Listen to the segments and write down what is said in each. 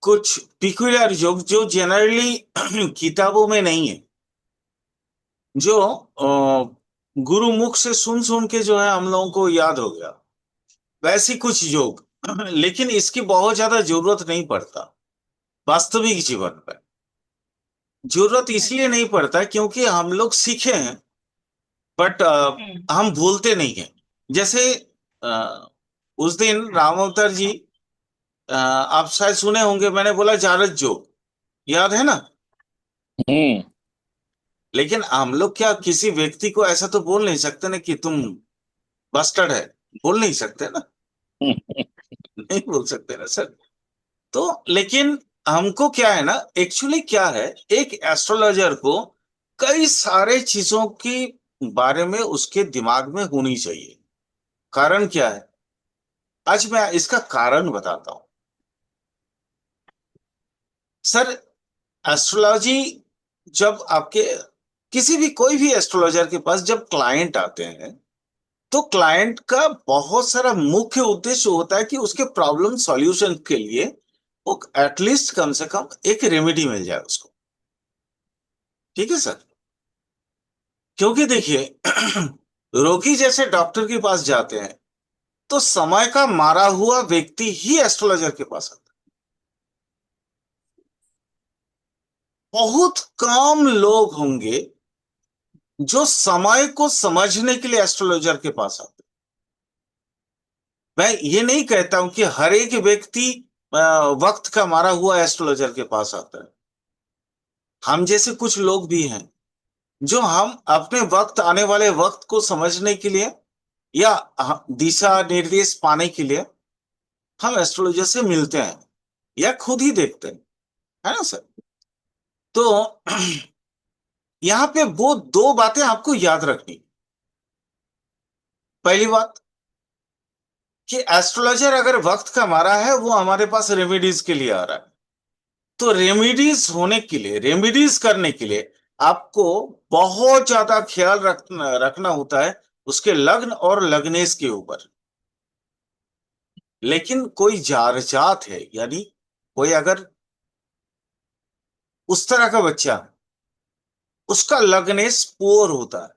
कुछ पिक्युलर योग जो जनरली किताबों में नहीं है, जो गुरु मुख से सुन सुन के जो है हम लोगों को याद हो गया, वैसी कुछ योग। लेकिन इसकी बहुत ज्यादा जरूरत नहीं पड़ता वास्तविक जीवन में। जरूरत इसलिए नहीं पड़ता क्योंकि हम लोग सीखे हैं, बट हम्म। हम भूलते नहीं हैं। जैसे उस दिन राम अवतार जी, आप शायद सुने होंगे, मैंने बोला जारज जोग, याद है ना? हम्म। लेकिन हम लोग क्या किसी व्यक्ति को ऐसा तो बोल नहीं सकते ना कि तुम बस्टर्ड है, बोल नहीं सकते ना। नहीं बोल सकते ना सर। तो लेकिन हमको क्या है ना, एक्चुअली क्या है, एक एस्ट्रोलॉजर को कई सारे चीजों की बारे में उसके दिमाग में होनी चाहिए। कारण क्या है, आज मैं इसका कारण बताता हूं। सर, एस्ट्रोलॉजी, जब आपके किसी भी कोई भी एस्ट्रोलॉजर के पास जब क्लाइंट आते हैं, तो क्लाइंट का बहुत सारा मुख्य उद्देश्य होता है कि उसके प्रॉब्लम सॉल्यूशन के लिए वो एटलीस्ट कम से कम एक रेमेडी मिल जाए उसको। ठीक है सर? क्योंकि देखिए, रोगी जैसे डॉक्टर के पास जाते हैं, तो समय का मारा हुआ व्यक्ति ही एस्ट्रोलॉजर के पास आता है। बहुत कम लोग होंगे जो समय को समझने के लिए एस्ट्रोलॉजर के पास आते हैं। मैं ये नहीं कहता हूं कि हर एक व्यक्ति अ, वक्त का मारा हुआ एस्ट्रोलॉजर के पास आता है। हम जैसे कुछ लोग भी हैं जो हम अपने वक्त, आने वाले वक्त को समझने के लिए या दिशा निर्देश पाने के लिए हम एस्ट्रोलॉजर से मिलते हैं या खुद ही देखते हैं, है ना सर? तो यहाँ पे वो दो बातें आपको याद रखनी। पहली बात कि एस्ट्रोलॉजर अगर वक्त का मारा है, वो हमारे पास रेमेडीज के लिए आ रहा है। तो रेमेडीज होने के लिए, रेमेडीज करने के लिए आपको बहुत ज्यादा ख्याल रखना रखना होता है उसके लग्न और लग्नेश के ऊपर। लेकिन कोई जात है, यानी कोई अगर उस तरह का बच्चा है, उसका लग्नेश पुअर होता है,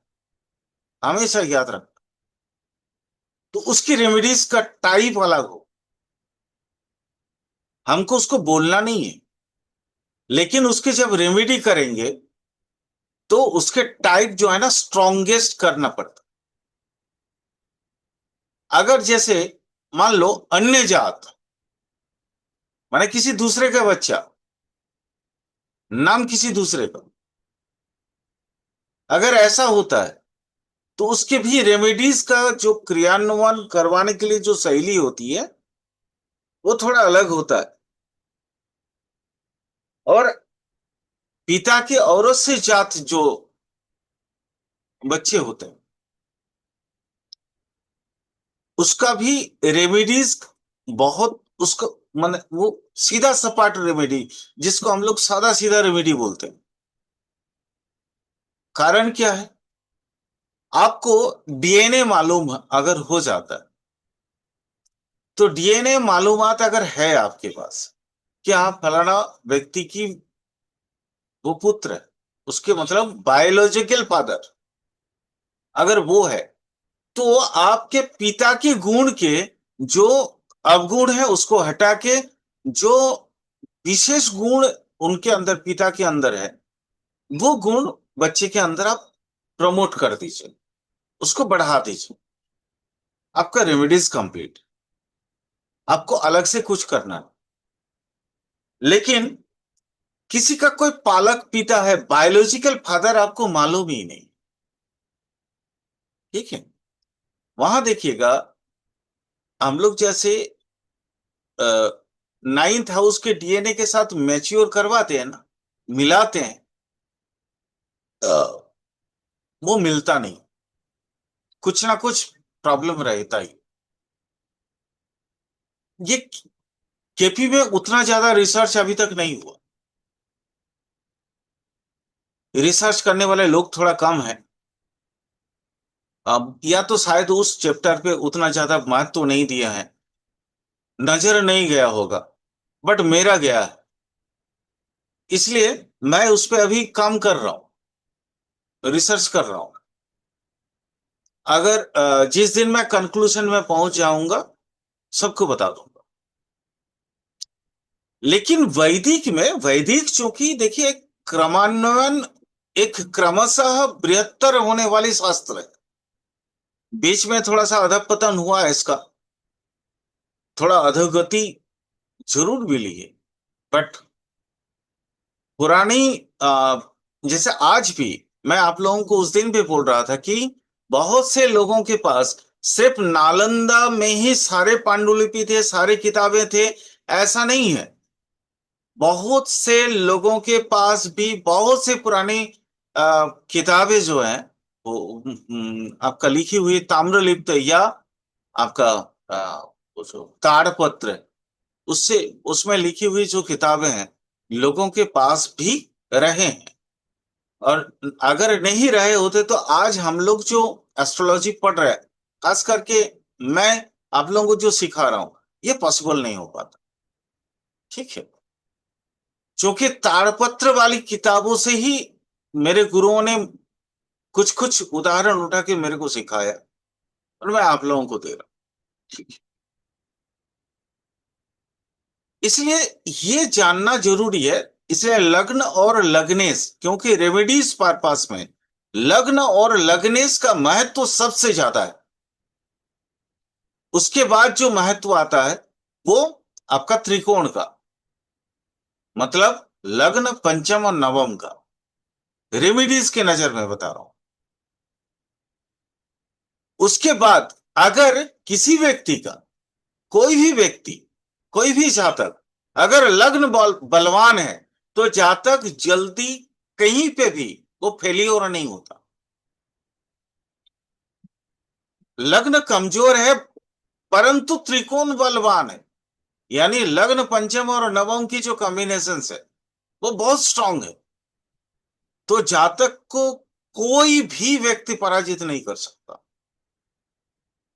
हमेशा याद रख। तो उसकी रेमेडीज का टाइप अलग हो। हमको उसको बोलना नहीं है, लेकिन उसके जब रेमेडी करेंगे तो उसके टाइप जो है ना, स्ट्रॉन्गेस्ट करना पड़ता। अगर जैसे मान लो अन्य जात, माने किसी दूसरे का बच्चा, नाम किसी दूसरे का, अगर ऐसा होता है, तो उसके भी रेमेडीज का जो क्रियान्वयन करवाने के लिए जो शैली होती है, वो थोड़ा अलग होता है। और पिता के औरत से जात जो बच्चे होते हैं, उसका भी रेमेडीज बहुत, उसका माने वो सीधा सपाट रेमेडी, जिसको हम लोग सादा सीधा रेमेडी बोलते हैं। कारण क्या है, आपको डीएनए मालूम अगर हो जाता है, तो डीएनए मालूमात अगर है आपके पास कि हाँ फलाना व्यक्ति की वो पुत्र है, उसके मतलब बायोलॉजिकल फादर अगर वो है, तो आपके पिता के गुण के जो अवगुण है उसको हटा के जो विशेष गुण उनके अंदर, पिता के अंदर है, वो गुण बच्चे के अंदर आप प्रमोट कर दीजिए, उसको बढ़ा दीजिए। आपका रेमेडीज कंप्लीट। आपको अलग से कुछ करना है। लेकिन किसी का कोई पालक पिता है, बायोलॉजिकल फादर आपको मालूम ही नहीं, ठीक है? वहां देखिएगा, हम लोग जैसे नाइन्थ हाउस के डीएनए के साथ मैच्योर करवाते हैं ना, मिलाते हैं, अ, वो मिलता नहीं, कुछ ना कुछ प्रॉब्लम रहता ही। ये केपी में उतना ज्यादा रिसर्च अभी तक नहीं हुआ। रिसर्च करने वाले लोग थोड़ा कम है। अब या तो शायद उस चैप्टर पे उतना ज्यादा महत्व नहीं दिया है, नजर नहीं गया होगा। बट मेरा गया है, इसलिए मैं उस पर अभी काम कर रहा हूँ, रिसर्च कर रहा हूँ। अगर जिस दिन मैं कंक्लूजन में पहुंच जाऊंगा, सबको बता दूंगा। लेकिन वैदिक चूंकि देखिए, क्रमान्वयन, एक क्रमशः बृहत्तर होने वाली शास्त्र है। बीच में थोड़ा सा अधपतन हुआ है इसका, थोड़ा अधोगति जरूर मिली है। बट पुरानी, आ, जैसे आज भी, मैं आप लोगों को उस दिन भी बोल रहा था कि बहुत से लोगों के पास सिर्फ नालंदा में ही सारे पांडुलिपि थे, सारे किताबें थे, ऐसा नहीं है। बहुत से लोगों के पास भी बहुत से पुरानी किताबें जो हैं, वो आपका लिखी हुई ताम्रलिप्त, या आपका वो जो ताड़पत्र है, उससे, उसमें लिखी हुई जो किताबें हैं, लोगों के पास भी रहे हैं। और अगर नहीं रहे होते तो आज हम लोग जो एस्ट्रोलॉजी पढ़ रहे हैं, खास करके मैं आप लोगों को जो सिखा रहा हूं, ये पॉसिबल नहीं हो पाता। ठीक है, क्योंकि ताड़पत्र वाली किताबों से ही मेरे गुरुओं ने कुछ कुछ उदाहरण उठा के मेरे को सिखाया, और मैं आप लोगों को दे रहा हूं। ठीक है, इसलिए ये जानना जरूरी है। इसलिए लग्न और लग्नेश, क्योंकि रेमेडीज पास में लग्न और लग्नेश का महत्व सबसे ज्यादा है। उसके बाद जो महत्व आता है, वो आपका त्रिकोण का, मतलब लग्न, पंचम और नवम का, रेमेडीज के नजर में बता रहा हूं। उसके बाद अगर किसी व्यक्ति का, कोई भी व्यक्ति, कोई भी जातक, अगर लग्न बलवान है, तो जातक जल्दी कहीं पे भी वो फेलियर नहीं होता। लग्न कमजोर है परंतु त्रिकोण बलवान है, यानी लग्न, पंचम और नवम की जो कॉम्बिनेशन है, वो बहुत स्ट्रांग है, तो जातक को कोई भी व्यक्ति पराजित नहीं कर सकता।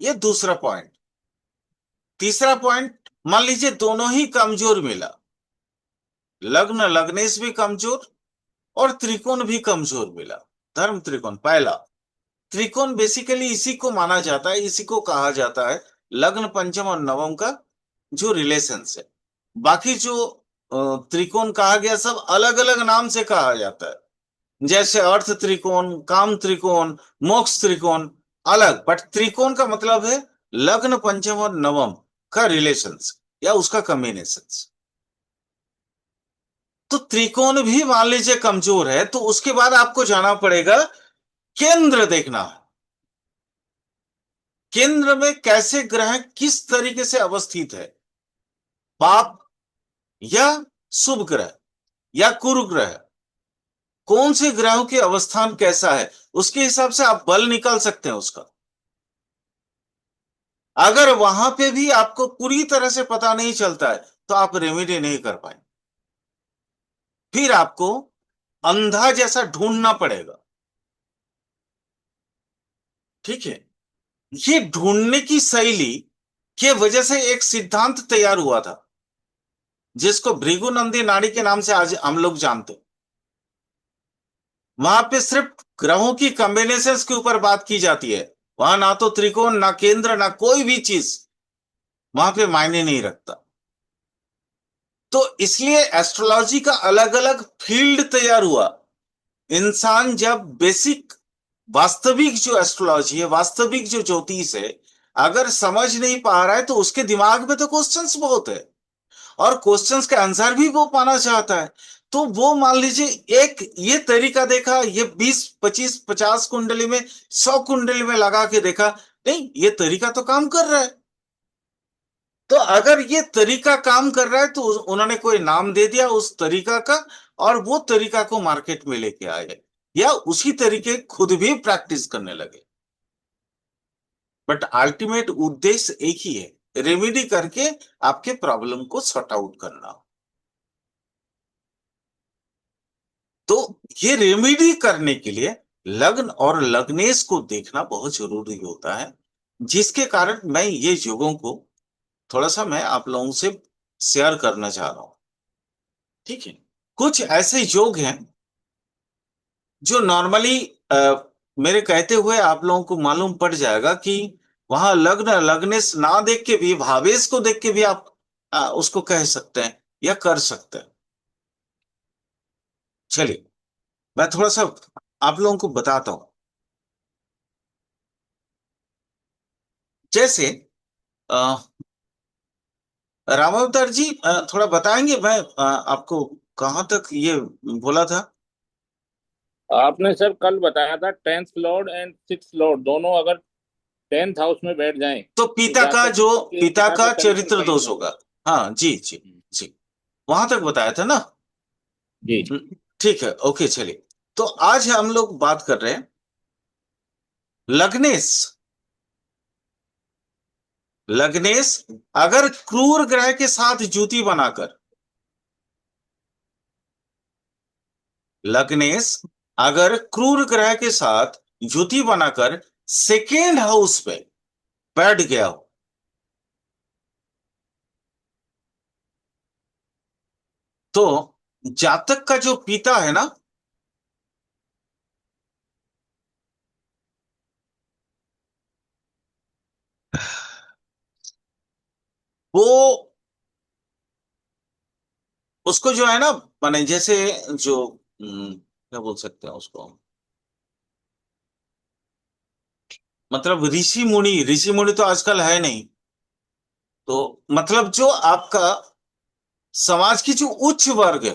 ये दूसरा पॉइंट। तीसरा पॉइंट, मान लीजिए दोनों ही कमजोर मिला, लग्न, लग्नेश भी कमजोर और त्रिकोण भी कमजोर मिला, धर्म त्रिकोण पहला। त्रिकोण बेसिकली इसी को माना जाता है, इसी को कहा जाता है लग्न, पंचम और नवम का जो रिलेशन है। बाकी जो त्रिकोण कहा गया, सब अलग अलग नाम से कहा जाता है, जैसे अर्थ त्रिकोण, काम त्रिकोण, मोक्ष त्रिकोण, अलग। बट त्रिकोण का मतलब है लग्न, पंचम और नवम का रिलेशन, या उसका कॉम्बिनेशन। तो त्रिकोण भी मान लीजिए कमजोर है, तो उसके बाद आपको जाना पड़ेगा, केंद्र देखना है। केंद्र में कैसे ग्रह किस तरीके से अवस्थित है, पाप या शुभ ग्रह या कुरु ग्रह, कौन से ग्रहों के अवस्थान कैसा है, उसके हिसाब से आप बल निकाल सकते हैं उसका। अगर वहां पे भी आपको पूरी तरह से पता नहीं चलता है, तो आप रेमेडी नहीं कर पाएंगे। फिर आपको अंधा जैसा ढूंढना पड़ेगा। ठीक है, ये ढूंढने की शैली के वजह से एक सिद्धांत तैयार हुआ था, जिसको भृगु नंदी नाड़ी के नाम से आज हम लोग जानते हैं। वहां पे सिर्फ ग्रहों की कॉम्बिनेशंस के ऊपर बात की जाती है, वहां ना तो त्रिकोण, ना केंद्र, ना कोई भी चीज वहां पे मायने नहीं रखता। तो इसलिए एस्ट्रोलॉजी का अलग अलग फील्ड तैयार हुआ। इंसान जब बेसिक, वास्तविक जो एस्ट्रोलॉजी है, वास्तविक जो ज्योतिष है, अगर समझ नहीं पा रहा है, तो उसके दिमाग में तो क्वेश्चंस बहुत है, और क्वेश्चंस का आंसर भी वो पाना चाहता है। तो वो मान लीजिए एक ये तरीका देखा, ये 20, 25, 50 कुंडली में, 100 कुंडली में लगा के देखा, नहीं ये तरीका तो काम कर रहा है। तो अगर ये तरीका काम कर रहा है, तो उन्होंने कोई नाम दे दिया उस तरीका का, और वो तरीका को मार्केट में लेके आए, या उसी तरीके खुद भी प्रैक्टिस करने लगे। बट अल्टीमेट उद्देश्य एक ही है, रेमेडी करके आपके प्रॉब्लम को सॉर्ट आउट करना। तो ये रेमेडी करने के लिए लग्न और लग्नेश को देखना बहुत जरूरी होता है, जिसके कारण मैं ये योगों को थोड़ा सा मैं आप लोगों से शेयर करना चाह रहा हूं। ठीक है। कुछ ऐसे योग हैं जो नॉर्मली मेरे कहते हुए आप लोगों को मालूम पड़ जाएगा कि वहां लग्न लग्नेश ना देख के भी, भावेश को देख के भी आप उसको कह सकते हैं या कर सकते हैं। चलिए, मैं थोड़ा सा आप लोगों को बताता हूं। जैसे अ, रामावतार जी, थोड़ा बताएंगे, मैं आपको कहाँ तक ये बोला था। आपने सर कल बताया था 10th Lord and 6th Lord दोनों अगर 10th हाउस में बैठ जाएं तो तो पिता का जातक जो, के पिता पिता का का चरित्र चरित्र सही दोष होगा। होगा। हाँ जी जी जी, वहां तक बताया था ना। जी। ठीक है, ओके, चलिए। तो आज हम लोग बात कर रहे हैं लग्नेश। लग्नेश अगर क्रूर ग्रह के साथ जुति बनाकर, लग्नेश अगर क्रूर ग्रह के साथ युति बनाकर सेकेंड हाउस पे बैठ गया हो, तो जातक का जो पिता है ना, वो उसको जो है ना, माने जैसे जो क्या बोल सकते हैं उसको, मतलब ऋषि मुनि तो आजकल है नहीं। तो मतलब जो आपका समाज की जो उच्च वर्ग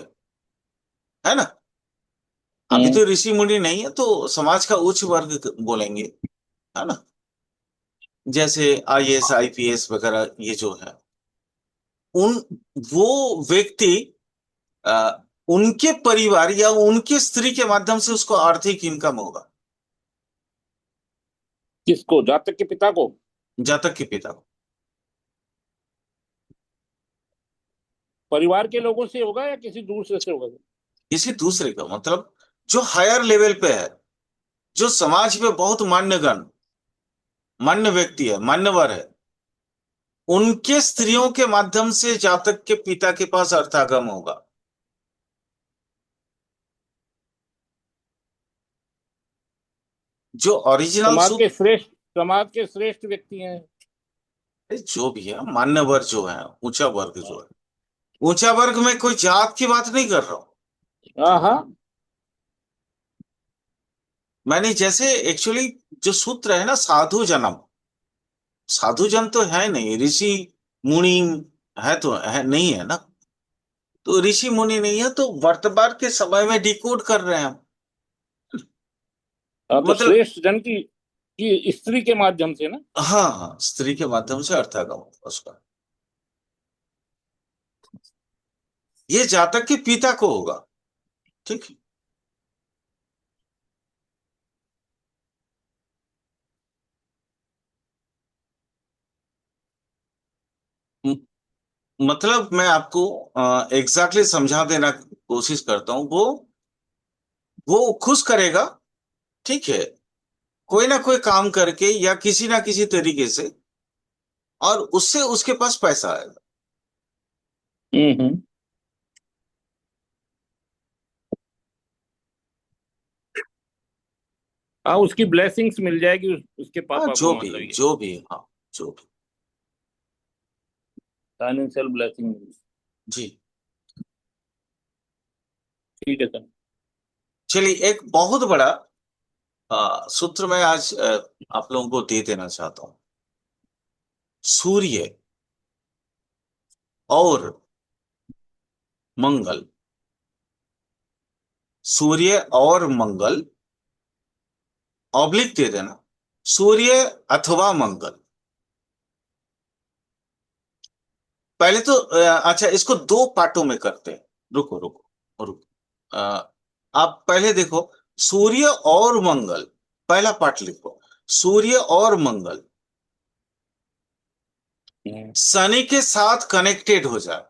है ना, अभी हम्म। तो ऋषि मुनि नहीं है, तो समाज का उच्च वर्ग बोलेंगे, है ना। जैसे आईएएस आईपीएस वगैरह ये जो है, उन वो व्यक्ति अ, उनके परिवार या उनके स्त्री के माध्यम से उसको आर्थिक इनकम होगा। किसको, जातक के पिता को? जातक के पिता को। परिवार के लोगों से होगा या किसी दूसरे से होगा? किसी दूसरे का मतलब, जो हायर लेवल पे है, जो समाज में बहुत मान्य व्यक्ति है, मान्यवर है, उनके स्त्रियों के माध्यम से जातक के पिता के पास अर्थागम होगा। जो ओरिजिनल समाज सुख, के श्रेष्ठ समाज के श्रेष्ठ व्यक्ति हैं। जो भी है मान्यवर जो है, ऊंचा वर्ग जो है, ऊंचा वर्ग में कोई जात की बात नहीं कर रहा हूं। हाँ हाँ। मैंने जैसे एक्चुअली जो सूत्र है ना, साधु जन्म, साधु जन तो है नहीं, ऋषि मुनि है तो है नहीं, है ना। तो ऋषि मुनि नहीं है, तो वर्तमान के समय में डिकोड कर रहे हैं हम। हाँ, तो मतलब श्रेष्ठ जन की स्त्री के माध्यम से ना। हाँ हाँ, स्त्री के माध्यम से अर्थागम होगा उसका। ये जातक के पिता को होगा। ठीक है। म- मतलब मैं आपको एग्जैक्टली समझा देना कोशिश करता हूँ। वो खुश करेगा, ठीक है, कोई ना कोई काम करके या किसी ना किसी तरीके से, और उससे उसके पास पैसा आएगा। हम्म। हाँ, उसकी ब्लेसिंग्स मिल जाएगी उसके हाँ, पापा को, जो भी, मतलब ये जो भी, हाँ, जो भी। Financial blessing. जी। ठीक है सर। चलिए, एक बहुत बड़ा सूत्र मैं आज आप लोगों को दे देना चाहता हूँ। सूर्य और मंगल, सूर्य और मंगल, ऑब्लिक दे देना, सूर्य अथवा मंगल। पहले तो अच्छा, इसको दो पार्टों में करते हैं। रुको रुको रुको, आप पहले देखो, सूर्य और मंगल, पहला पार्ट लिखो। सूर्य और मंगल हम्म। शनि के साथ कनेक्टेड हो जाए,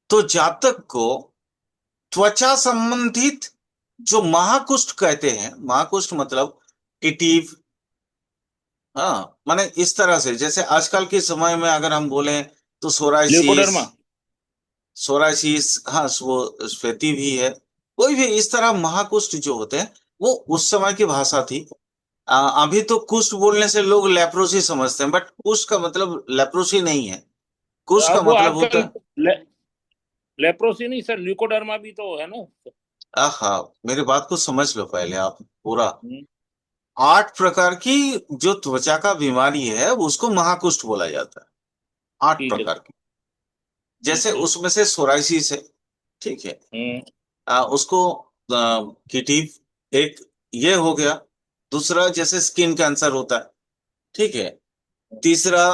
तो जातक को त्वचा संबंधित जो महाकुष्ठ कहते हैं, महाकुष्ठ मतलब कीटीव, हाँ माने इस तरह से, जैसे आजकल के समय में अगर हम बोलें तो सोराइसिस, ल्यूकोडर्मा। सोराइसिस, हाँ वो स्फेती भी है। कोई भी इस तरह महाकुष्ठ जो होते हैं, वो उस समय की भाषा थी। अभी तो कुष्ठ बोलने से लोग लेप्रोसी समझते हैं, बट कुष्ठ का मतलब लेप्रोसी नहीं है। कुष्ठ का अब वो मतलब होता आजकल है, लेप्रोसी नहीं सर, ल्यूकोडर्मा भी तो है ना। आहा, मेरी बात को समझ लो पहले आप पूरा। हम्म, 8 प्रकार की जो त्वचा का बीमारी है उसको महाकुष्ठ बोला जाता है। आठ ठीक है प्रकार की, जैसे ठीक है। उसमें से सोराइसिस है, ठीक है। हम्म। उसको कीटीव एक, ये हो गया। दूसरा जैसे स्किन कैंसर होता है, ठीक है। तीसरा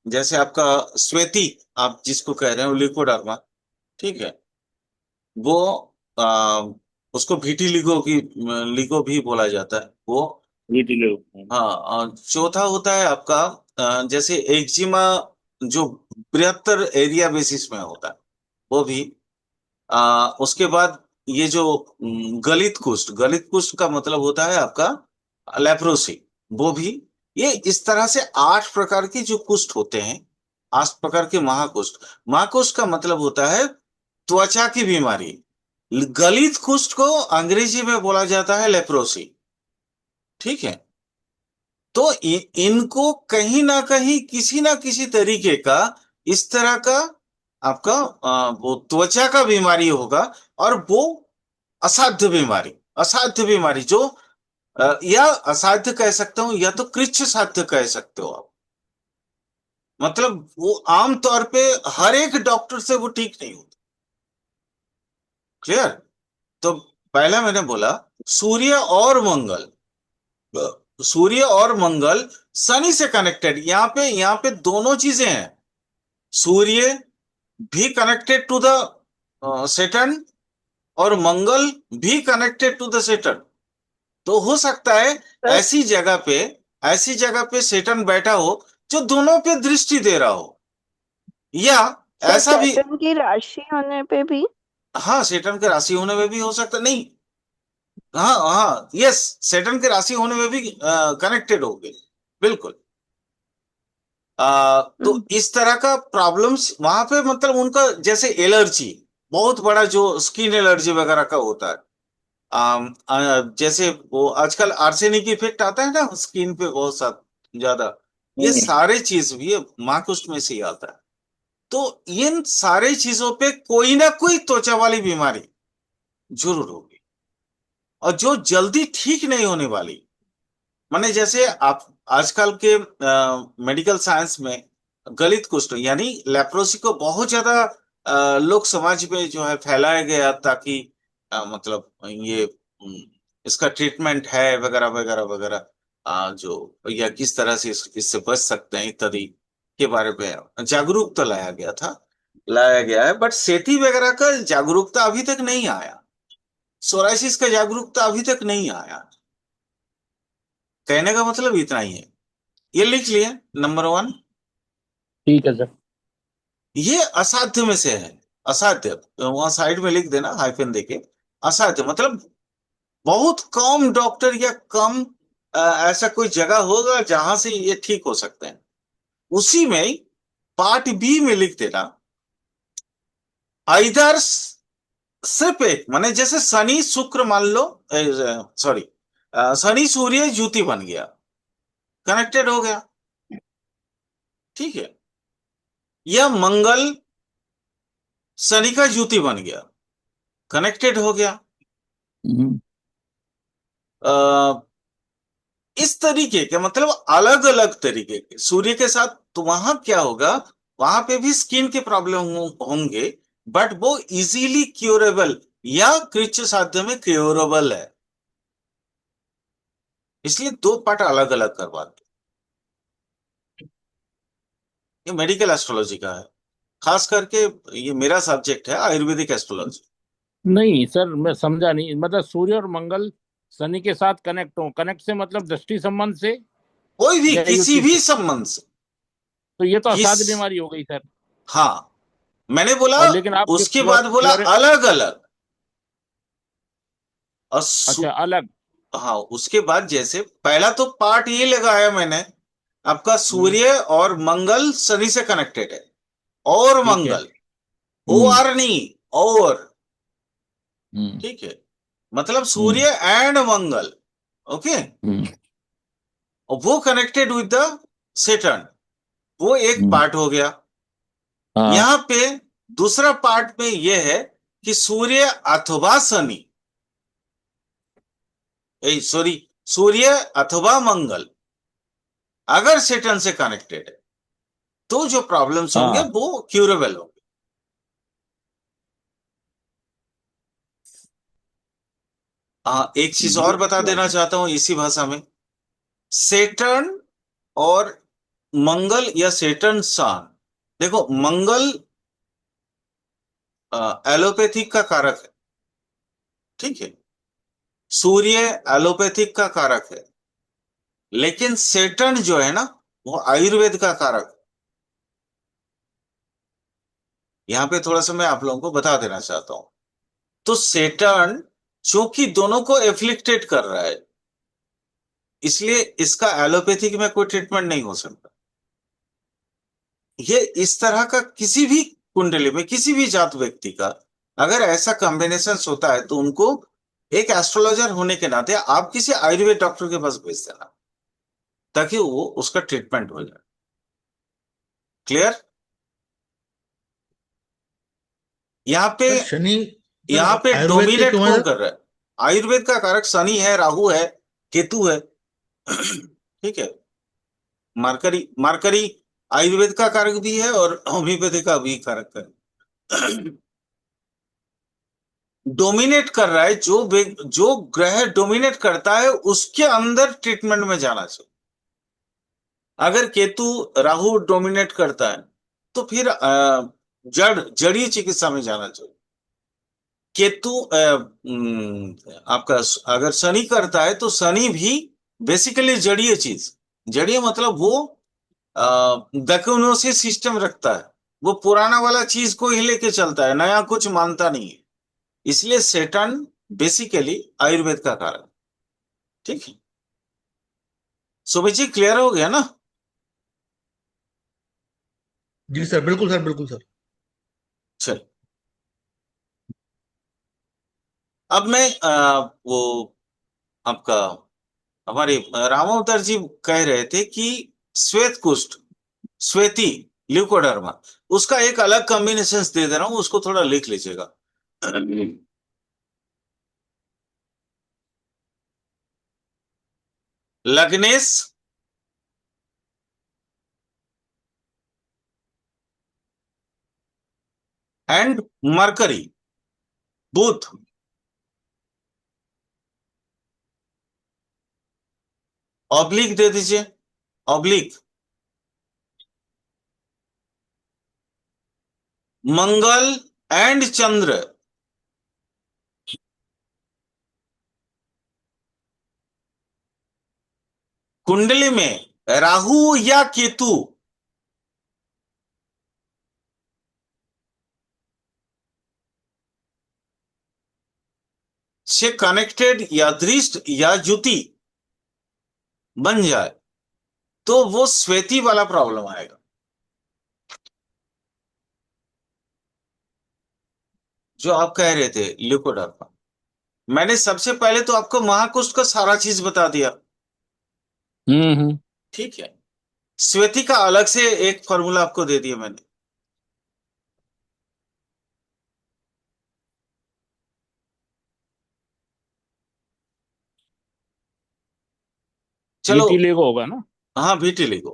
जैसे आपका स्वेती, आप जिसको कह रहे हो लिकोडर्मा, ठीक है, वो आ, उसको विटिलिगो की लिगो भी बोला जाता है वो। वीटिलो। हाँ, और चौथा होता है आपका जैसे एक्जिमा, जो बृहत्तर एरिया बेसिस में होता है, वो भी। उसके बाद ये जो गलित कुष्ठ, गलित कुष्ठ का मतलब होता है आपका लेप्रोसी, वो भी। ये इस तरह से 8 प्रकार के जो कुष्ठ होते हैं, 8 प्रकार के महाकुष्ठ। महाकुष्ठ का मतलब होता है त्वचा की बीमारी। गलित कुष्ठ को अंग्रेजी में बोला जाता है लेप्रोसी, ठीक है। तो इनको कहीं ना कहीं किसी ना किसी तरीके का इस तरह का आपका वो त्वचा का बीमारी होगा। और वो असाध्य बीमारी, असाध्य बीमारी जो या असाध्य कह सकता हूं, या तो कृच्छ साध्य कह सकते हो आप। मतलब वो आम तौर पे हर एक डॉक्टर से वो ठीक नहीं होता। क्लियर? तो पहला मैंने बोला सूर्य और मंगल, सूर्य और मंगल शनि से कनेक्टेड। यहाँ पे दोनों चीजें हैं। सूर्य भी कनेक्टेड टू द सेटर्न, और मंगल भी कनेक्टेड टू द सेटर्न। तो हो सकता है सर ऐसी जगह पे, ऐसी जगह पे सेटर्न बैठा हो जो दोनों पे दृष्टि दे रहा हो, या सर ऐसा भी। सैटर्न की राशि होने पे भी। हाँ, सेटर्न के राशि होने में भी हो सकता नहीं। हाँ हाँ, यस, सेटर्न के राशि होने में भी कनेक्टेड होंगे, बिल्कुल। तो हम्म, इस तरह का प्रॉब्लम्स वहां पे, मतलब उनका जैसे एलर्जी, बहुत बड़ा जो स्किन एलर्जी वगैरह का होता है। जैसे वो आजकल आर्सेनिक इफेक्ट आता है ना स्किन पे बहुत सा ज्यादा, ये हम्म। सारे चीज भी माकुष्ठ में से ही आता है। तो इन सारे चीजों पे कोई ना कोई त्वचा वाली बीमारी जरूर होगी, और जो जल्दी ठीक नहीं होने वाली। माने जैसे आप आजकल के मेडिकल साइंस में गलित कुष्ठ यानी लेप्रोसी को बहुत ज्यादा लोग समाज में जो है फैलाया गया, ताकि मतलब ये इसका ट्रीटमेंट है वगैरह वगैरह वगैरह, जो या किस तरह से इससे बच सकते हैं इत्यादि के बारे में जागरूकता लाया गया था, लाया गया है। बट सेती वगैरह का जागरूकता अभी तक नहीं आया, सोराइसिस का जागरूकता अभी तक नहीं आया। कहने का मतलब इतना ही है। ये लिख लिए, नंबर 1। ठीक है सर। ये असाध्य में से है, असाध्य। वहां साइड में लिख देना हाइफन देके। असाध्य मतलब बहुत कम डॉक्टर या कम ऐसा कोई जगह होगा जहां से ये ठीक हो सकते हैं। उसी में पार्ट बी में लिख देना आइदर, सिर्फ एक, माने जैसे शनि शुक्र मान लो, सॉरी, शनि सूर्य युति बन गया, कनेक्टेड हो गया, ठीक है। या मंगल शनि का युति बन गया, कनेक्टेड हो गया। हम्म। इस तरीके के मतलब अलग अलग तरीके के सूर्य के साथ, तो वहां क्या होगा, वहां पे भी स्किन के प्रॉब्लम होंगे, बट वो इजीली क्योरेबल या कृच्छ साध्य में क्योरेबल है। इसलिए दो पार्ट अलग अलग करवाते। ये मेडिकल एस्ट्रोलॉजी का है, खास करके ये मेरा सब्जेक्ट है आयुर्वेदिक एस्ट्रोलॉजी। नहीं सर, मैं समझा नहीं, मतलब सूर्य और मंगल शनि के साथ कनेक्ट हो, कनेक्ट से मतलब दृष्टि संबंध से कोई भी या किसी युति भी से? संबंध से, तो ये तो किस, असाध्य बीमारी हो गई सर। हाँ मैंने बोला, और लेकिन आप उसके बाद बोला क्योर अलग अलग। और अच्छा, अलग। हाँ, उसके बाद जैसे पहला तो पार्ट ये लगाया मैंने, आपका हम्म। सूर्य और मंगल शनि से कनेक्टेड है। और ठीक है। मंगल, ओ हम्म। आर नहीं, और, हम्म। ठीक है, मतलब हम्म। सूर्य एंड मंगल, ओके। हम्म। और वो कनेक्टेड विद द सेटर्न, वो एक हम्म। पार्ट हो गया। हाँ। यहां पे दूसरा पार्ट में यह है कि सूर्य अथवा शनि, सॉरी, सूर्य अथवा मंगल अगर सेटर्न से कनेक्टेड है तो जो प्रॉब्लम्स होंगे हाँ। वो क्यूरेबल होंगे। हाँ, एक चीज ये और बता देना चाहता हूं इसी भाषा में। सेटर्न और मंगल या सेटर्न सन, देखो मंगल एलोपैथिक का कारक है, ठीक है, सूर्य एलोपैथिक का कारक है, लेकिन सेटर्न जो है ना वो आयुर्वेद का कारक है। यहां पे थोड़ा सा मैं आप लोगों को बता देना चाहता हूं। तो सेटर्न चूंकि दोनों को एफ्लिक्टेड कर रहा है, इसलिए इसका एलोपैथिक में कोई ट्रीटमेंट नहीं हो सकता। ये इस तरह का किसी भी कुंडली में किसी भी जात व्यक्ति का अगर ऐसा कॉम्बिनेशन होता है तो उनको एक एस्ट्रोलॉजर होने के नाते आप किसी आयुर्वेद डॉक्टर के पास भेज देना, ताकि वो उसका ट्रीटमेंट हो जाए। क्लियर? यहाँ पे, सर शनि, सर यहाँ पे आयुर्वेद के डोमिनेट क्यों है कौन सर? कर रहा है? आयुर्वेद का कारक शनि है, राहु है, केतु है। ठीक है, मार्करी, मार्करी आयुर्वेद का कारक भी है और होम्योपैथी का भी कारक है। डोमिनेट कर रहा है जो ग्रह डोमिनेट करता है उसके अंदर ट्रीटमेंट में जाना चाहिए। अगर केतु राहु डोमिनेट करता है तो फिर जड़ी चिकित्सा में जाना चाहिए। केतु आपका अगर शनि करता है तो शनि भी बेसिकली जड़ीय चीज, जड़ीय मतलब वो दकुनोसिस सिस्टम रखता है, वो पुराना वाला चीज को ही लेके चलता है, नया कुछ मानता नहीं है। इसलिए सेटन बेसिकली आयुर्वेद का कारण, ठीक है। सुमित जी, क्लियर हो गया ना? जी सर, बिल्कुल सर, बिल्कुल सर। चल, अब मैं वो आपका हमारे रामावतार जी कह रहे थे कि श्वेत कुष्ठ, श्वेती, ल्यूकोडर्मा, उसका एक अलग कॉम्बिनेशन दे दे रहा हूं, उसको थोड़ा लिख लीजिएगा। लग्नेश एंड मरकरी, बुध, ऑब्लिक दे दीजिए, ऑब्लिक, मंगल एंड चंद्र। कुंडली में राहु या केतु से कनेक्टेड या दृष्ट या ज्योति बन जाए तो वो श्वेती वाला प्रॉब्लम आएगा, जो आप कह रहे थे ल्यूकोडर्मा। मैंने सबसे पहले तो आपको महाकुष्ठ का सारा चीज बता दिया, हम्म। ठीक है। श्वेती का अलग से एक फॉर्मूला आपको दे दिया मैंने। चलो, विटिलिगो होगा ना? हाँ विटिलिगो।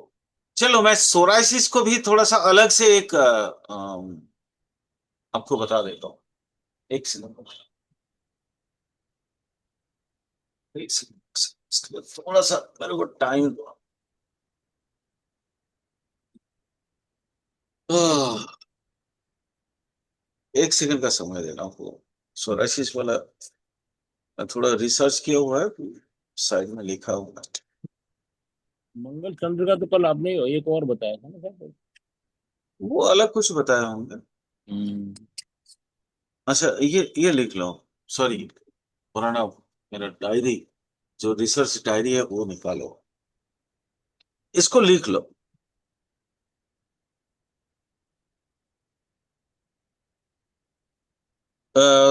चलो, मैं सोराइसिस को भी थोड़ा सा अलग से एक आपको बता देता हूँ। एक सेकंड, एक सेकंड, इसके बाद थोड़ा सा मेरे को टाइम दो। एक सेकंड का समय देना आपको। सोराइसिस वाला मैं थोड़ा रिसर्च किया हुआ है, साइड में लिखा हुआ है। मंगल चंद्र का तो कल आपने एक और बताया था ना सर? वो अलग कुछ बताया होंगे। हम्म। अच्छा, ये लिख लो, सॉरी, पुराना मेरा डायरी, जो रिसर्च डायरी है वो निकालो, इसको लिख लो।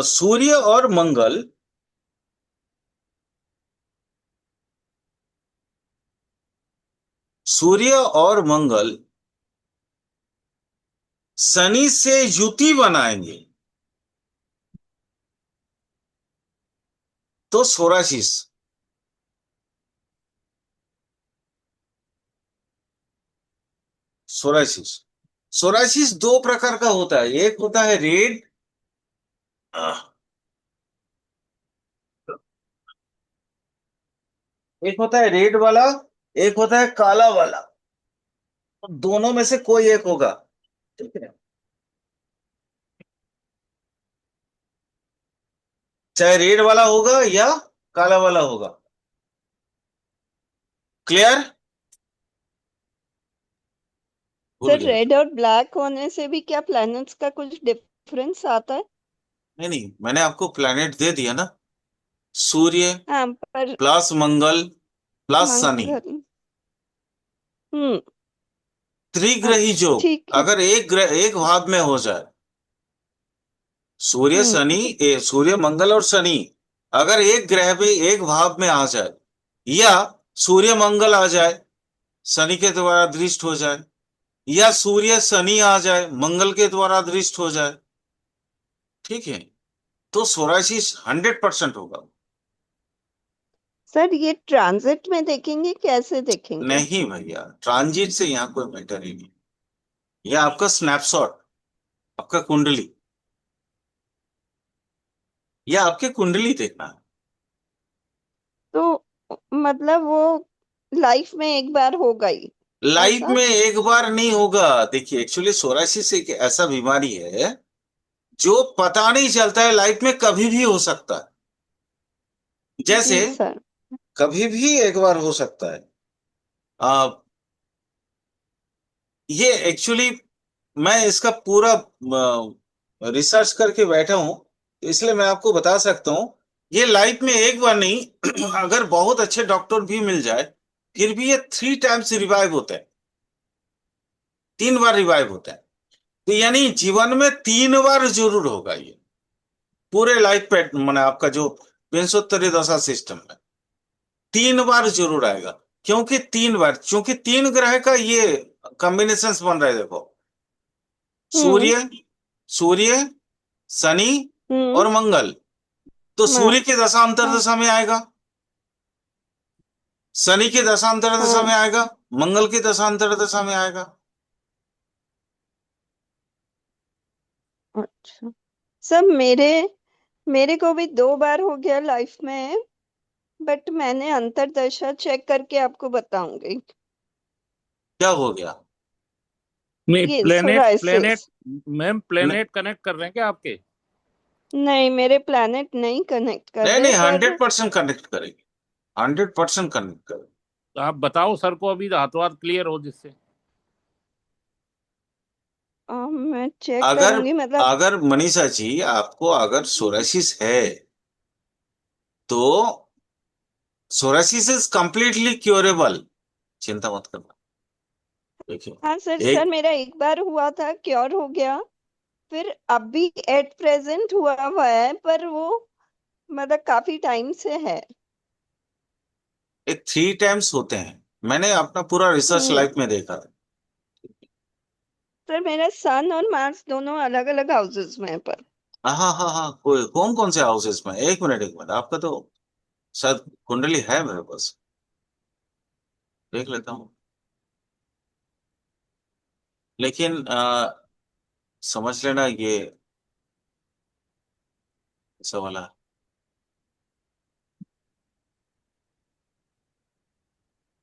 सूर्य और मंगल सूर्य और मंगल शनि से युति बनाएंगे तो सोराशिस। सोराशिस, सोराशिस दो प्रकार का होता है, एक होता है रेड, एक होता है रेड वाला, एक होता है काला वाला। तो दोनों में से कोई एक होगा, ठीक है, चाहे रेड वाला होगा या काला वाला होगा। क्लियर? भूल सर गए? रेड और ब्लैक होने से भी क्या प्लैनेट्स का कुछ डिफरेंस आता है? नहीं नहीं, मैंने आपको प्लेनेट दे दिया ना, सूर्य हाँ पर प्लस मंगल प्लस शनि, मंगल। हम्म। त्रिग्रही अच्छा योग। ठीक है। अगर एक ग्रह एक भाव में हो जाए, सूर्य हम्म। शनि, सूर्य मंगल और शनि अगर एक ग्रह पे एक भाव में आ जाए, या सूर्य मंगल आ जाए शनि के द्वारा दृष्ट हो जाए, या सूर्य शनि आ जाए मंगल के द्वारा दृष्ट हो जाए, ठीक है, तो सोराशिस 100% होगा। सर ये ट्रांजिट में देखेंगे, कैसे देखेंगे? नहीं भैया, ट्रांजिट से यहाँ कोई मैटर ही नहीं, यह आपका स्नैपशॉट, आपका कुंडली, यह आपके कुंडली देखना है। तो मतलब वो लाइफ में एक बार होगा ही लाइफ ऐसा? में एक बार नहीं होगा। देखिए, एक्चुअली सोरासिस एक ऐसा बीमारी है जो पता नहीं चलता है, लाइफ में कभी भी हो सकता है। जैसे जी सर। कभी भी एक बार हो सकता है। आ, ये एक्चुअली मैं इसका पूरा रिसर्च करके बैठा हूं, इसलिए मैं आपको बता सकता हूं। ये लाइफ में एक बार नहीं, अगर बहुत अच्छे डॉक्टर भी मिल जाए, फिर भी ये 3 टाइम्स रिवाइव होते हैं, 3 बार रिवाइव होते हैं। तो यानी जीवन में 3 बार जरूर होगा ये, पूरे लाइफ पे मैंने आपका जो विंशोत्तरी दशा सिस्टम है 3 बार जरूर आएगा। क्योंकि 3 ग्रह का ये कॉम्बिनेशन बन रहे हैं, देखो, हम्म। सूर्य, सूर्य, शनि हम्म। और मंगल। तो हाँ। सूर्य की दशा हाँ। अंतर्दशा में आएगा, शनि की दशा अंतर्दशा हाँ। में आएगा, मंगल की दशा अंतर्दशा में आएगा। अच्छा। सर मेरे मेरे को भी 2 बार हो गया लाइफ में, बट मैंने अंतरदशा चेक करके आपको बताऊंगी। क्या हो गया? नहीं, ये प्लेनेट सोराइसिस। प्लेनेट मैम, न, प्लेनेट कनेक्ट कर रहे हैं क्या आपके? नहीं, मेरे प्लैनेट नहीं कनेक्ट कर नहीं रहे नहीं, पर 100% कनेक्ट करेगी, 100% कनेक्ट करेगी। तो आप बताओ सर को, अभी हाथों हाथ क्लियर हो जिससे। मैं चेक अगर करूंगी मतलब। अगर मनीषा जी आपको अगर सोरासिस है, तो सोरासिस इज कंप्लीटली क्योरेबल, चिंता मत करना। देखिए, हाँ सर, एक मेरा एक बार हुआ था, क्योर हो गया। फिर अभी एट प्रेजेंट हुआ हुआ है, पर वो मतलब काफी टाइम से है। एक 3 टाइम्स होते हैं, मैंने अपना पूरा रिसर्च हम्म। लाइफ में देखा है। सर मेरा सन और मार्स दोनों अलग अलग हाउसेस में है पर। हाँ हाँ हाँ, कोई कौन कौन से हाउसेस में? एक मिनट, आपका तो शायद कुंडली है मेरे पास, देख लेता हूँ। लेकिन समझ लेना ये ऐसा वाला,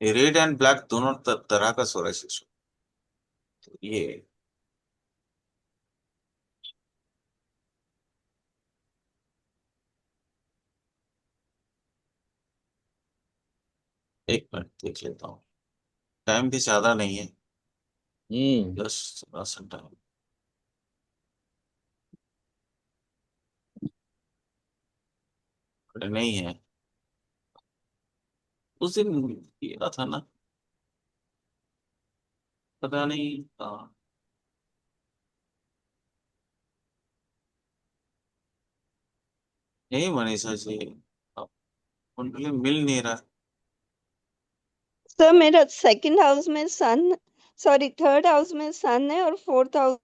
ये रेड एंड ब्लैक दोनों तरह का सोरासिस। तो ये एक मिनट देख लेता हूँ, टाइम भी ज्यादा नहीं है, हम्म। 10 10 टाइम नहीं है। उस दिन किया था ना, पता नहीं। हाँ, यही मनीषा जी, अब कुंडली मिल नहीं रहा। सर मेरा सेकंड हाउस में सन, सॉरी थर्ड हाउस में सन है और फोर्थ हाउस